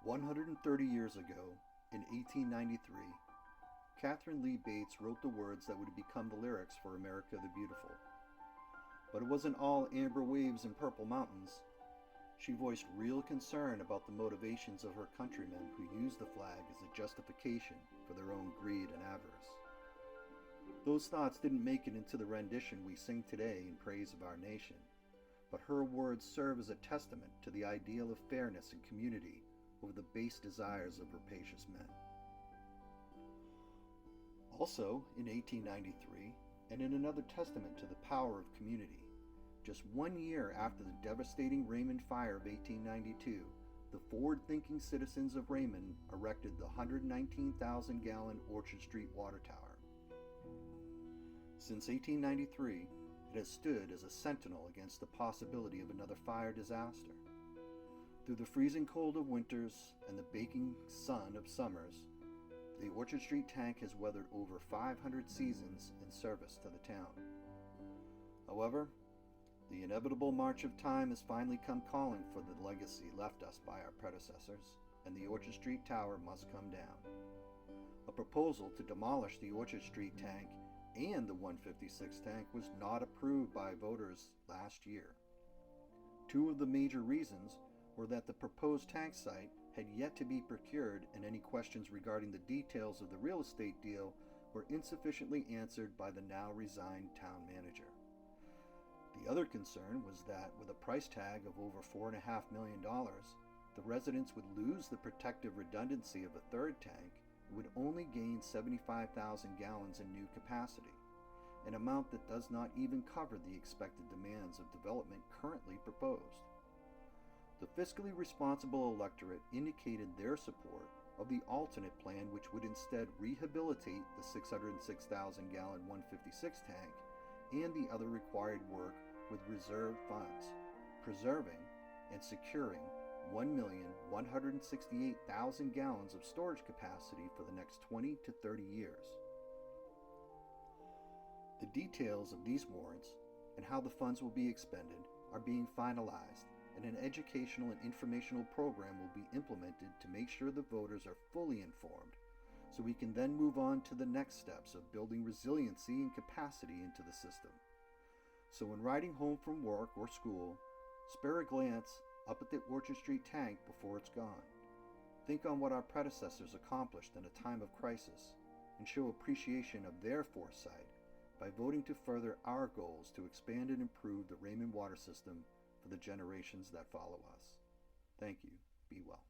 130 years ago, in 1893, Catherine Lee Bates wrote the words that would become the lyrics for America the Beautiful. But it wasn't all amber waves and purple mountains. She voiced real concern about the motivations of her countrymen who used the flag as a justification for their own greed and avarice. Those thoughts didn't make it into the rendition we sing today in praise of our nation, but her words serve as a testament to the ideal of fairness and community over the base desires of rapacious men. Also, in 1893, and in another testament to the power of community, just 1 year after the devastating Raymond Fire of 1892, the forward-thinking citizens of Raymond erected the 119,000-gallon Orchard Street water tower. Since 1893, it has stood as a sentinel against the possibility of another fire disaster. Through the freezing cold of winters and the baking sun of summers, the Orchard Street tank has weathered over 500 seasons in service to the town. However, the inevitable march of time has finally come calling for the legacy left us by our predecessors, and the Orchard Street Tower must come down. A proposal to demolish the Orchard Street tank and the 156 tank was not approved by voters last year. Two of the major reasons were that the proposed tank site had yet to be procured, and any questions regarding the details of the real estate deal were insufficiently answered by the now resigned town manager. The other concern was that with a price tag of over $4.5 million, the residents would lose the protective redundancy of a third tank and would only gain 75,000 gallons in new capacity, an amount that does not even cover the expected demands of development currently proposed. The fiscally responsible electorate indicated their support of the alternate plan, which would instead rehabilitate the 606,000-gallon 156 tank and the other required work with reserved funds, preserving and securing 1,168,000 gallons of storage capacity for the next 20 to 30 years. The details of these warrants and how the funds will be expended are being finalized, and an educational and informational program will be implemented to make sure the voters are fully informed, so we can then move on to the next steps of building resiliency and capacity into the system. So when riding home from work or school, spare a glance up at the Orchard Street tank before it's gone. Think on what our predecessors accomplished in a time of crisis, and show appreciation of their foresight by voting to further our goals to expand and improve the Raymond water system for the generations that follow us. Thank you. Be well.